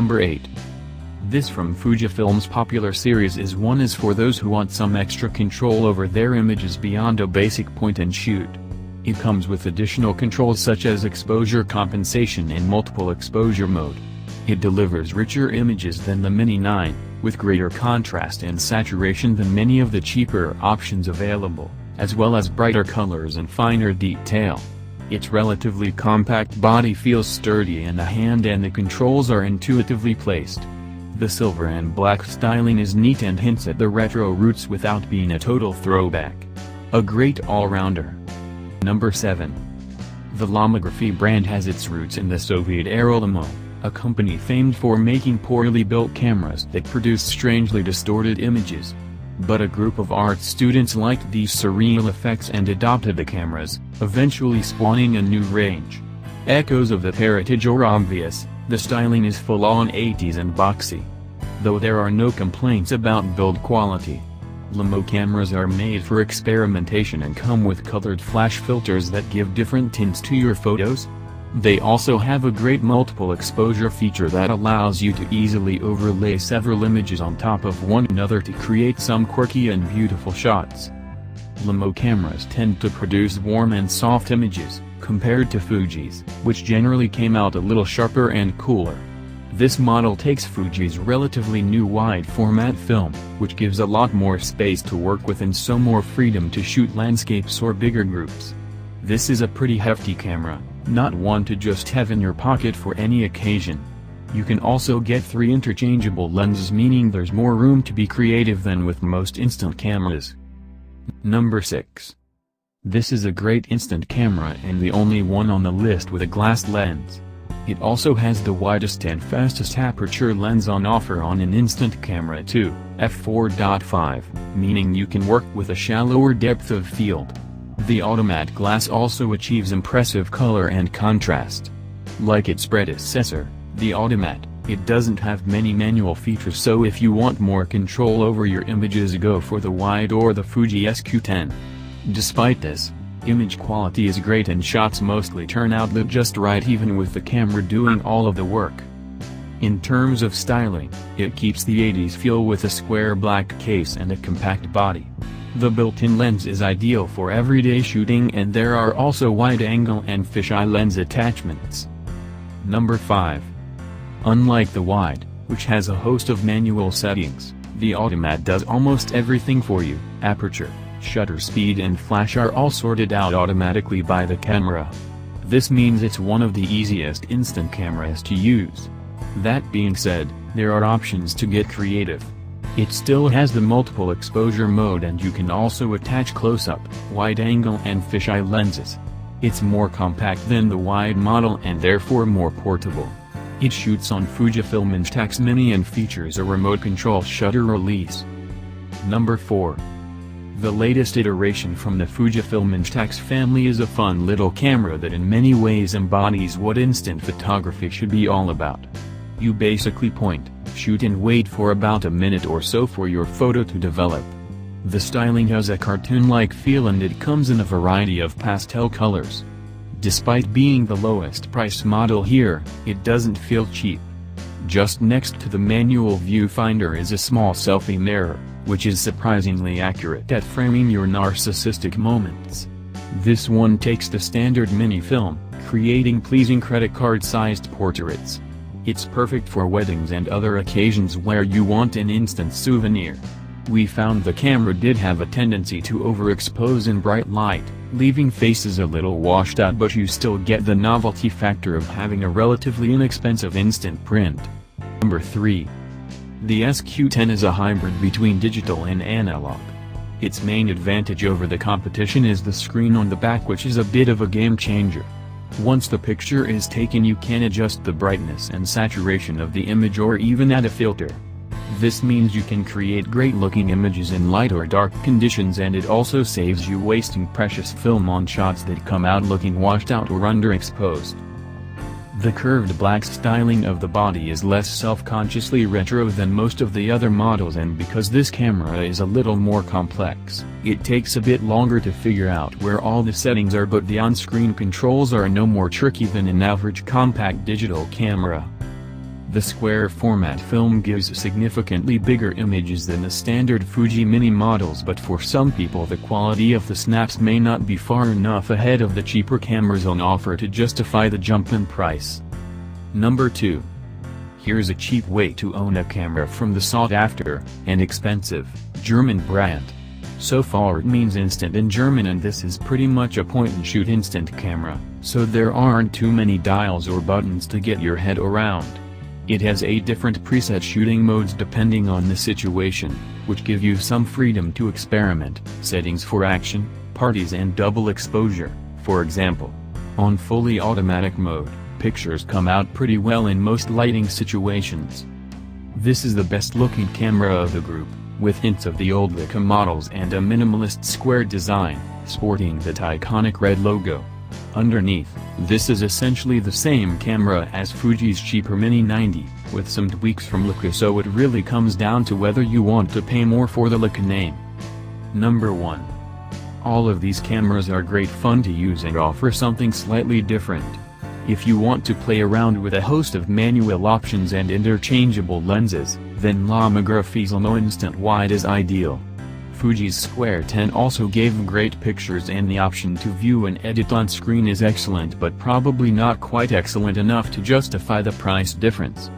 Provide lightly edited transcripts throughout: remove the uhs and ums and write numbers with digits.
Number 8. This from Fujifilm's popular series is for those who want some extra control over their images beyond a basic point and shoot. It comes with additional controls such as exposure compensation and multiple exposure mode. It delivers richer images than the Mini 9, with greater contrast and saturation than many of the cheaper options available, as well as brighter colors and finer detail. Its relatively compact body feels sturdy in the hand and the controls are intuitively placed. The silver and black styling is neat and hints at the retro roots without being a total throwback. A great all-rounder. Number 7. The Lomography brand has its roots in the Soviet-era Lomo, a company famed for making poorly built cameras that produced strangely distorted images. But a group of art students liked these surreal effects and adopted the cameras, eventually spawning a new range. Echoes of that heritage are obvious. The styling is full-on 80s and boxy. Though there are no complaints about build quality. Lomo cameras are made for experimentation and come with colored flash filters that give different tints to your photos. They also have a great multiple exposure feature that allows you to easily overlay several images on top of one another to create some quirky and beautiful shots. Lomo cameras tend to produce warm and soft images, compared to Fuji's, which generally came out a little sharper and cooler. This model takes Fuji's relatively new wide-format film, which gives a lot more space to work with and so more freedom to shoot landscapes or bigger groups. This is a pretty hefty camera, not one to just have in your pocket for any occasion. You can also get 3 interchangeable lenses, meaning there's more room to be creative than with most instant cameras. Number 6. This is a great instant camera and the only one on the list with a glass lens. It also has the widest and fastest aperture lens on offer on an instant camera too, f4.5, meaning you can work with a shallower depth of field. The Automat glass also achieves impressive color and contrast. Like its predecessor, the Automat, it doesn't have many manual features, so if you want more control over your images, go for the wide or the Fuji SQ10. Despite this, image quality is great and shots mostly turn out just right even with the camera doing all of the work. In terms of styling, it keeps the 80s feel with a square black case and a compact body. The built-in lens is ideal for everyday shooting and there are also wide-angle and fisheye lens attachments. Number 5. Unlike the wide, which has a host of manual settings, the Automat does almost everything for you. Aperture, shutter speed and flash are all sorted out automatically by the camera. This means it's one of the easiest instant cameras to use. That being said, there are options to get creative. It still has the multiple exposure mode and you can also attach close-up, wide-angle and fisheye lenses. It's more compact than the wide model and therefore more portable. It shoots on Fujifilm Instax Mini and features a remote control shutter release. Number 4. The latest iteration from the Fujifilm Instax family is a fun little camera that in many ways embodies what instant photography should be all about. You basically point, shoot and wait for about a minute or so for your photo to develop. The styling has a cartoon-like feel and it comes in a variety of pastel colors. Despite being the lowest price model here, it doesn't feel cheap. Just next to the manual viewfinder is a small selfie mirror, which is surprisingly accurate at framing your narcissistic moments. This one takes the standard mini film, creating pleasing credit card-sized portraits. It's perfect for weddings and other occasions where you want an instant souvenir. We found the camera did have a tendency to overexpose in bright light, leaving faces a little washed out, but you still get the novelty factor of having a relatively inexpensive instant print. Number 3. The SQ10 is a hybrid between digital and analog. Its main advantage over the competition is the screen on the back, which is a bit of a game changer. Once the picture is taken, you can adjust the brightness and saturation of the image or even add a filter. This means you can create great-looking images in light or dark conditions, and it also saves you wasting precious film on shots that come out looking washed out or underexposed. The curved black styling of the body is less self-consciously retro than most of the other models, and because this camera is a little more complex, it takes a bit longer to figure out where all the settings are, but the on-screen controls are no more tricky than an average compact digital camera. The square format film gives significantly bigger images than the standard Fuji Mini models, but for some people the quality of the snaps may not be far enough ahead of the cheaper cameras on offer to justify the jump in price. Number 2. Here's a cheap way to own a camera from the sought-after, and expensive, German brand. Sofort means instant in German, and this is pretty much a point-and-shoot instant camera, so there aren't too many dials or buttons to get your head around. It has 8 different preset shooting modes depending on the situation, which give you some freedom to experiment. Settings for action, parties and double exposure, for example. On fully automatic mode, pictures come out pretty well in most lighting situations. This is the best looking camera of the group, with hints of the old Leica models and a minimalist square design, sporting that iconic red logo. Underneath, this is essentially the same camera as Fuji's cheaper Mini 90, with some tweaks from Leica, so it really comes down to whether you want to pay more for the Leica name. Number 1. All of these cameras are great fun to use and offer something slightly different. If you want to play around with a host of manual options and interchangeable lenses, then Lomography's Lomo'Instant wide is ideal. Fuji's Square 10 also gave great pictures, and the option to view and edit on screen is excellent, but probably not quite excellent enough to justify the price difference.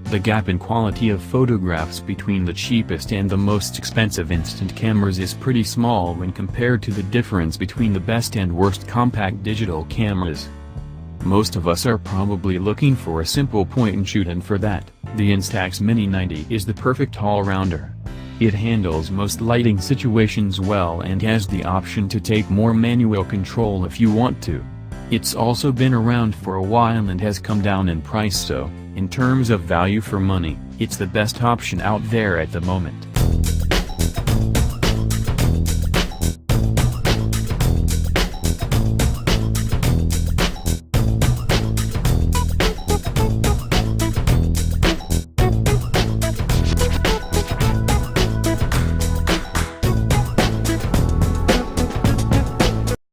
The gap in quality of photographs between the cheapest and the most expensive instant cameras is pretty small when compared to the difference between the best and worst compact digital cameras. Most of us are probably looking for a simple point-and-shoot, and for that, the Instax Mini 90 is the perfect all-rounder. It handles most lighting situations well and has the option to take more manual control if you want to. It's also been around for a while and has come down in price, so, in terms of value for money, it's the best option out there at the moment.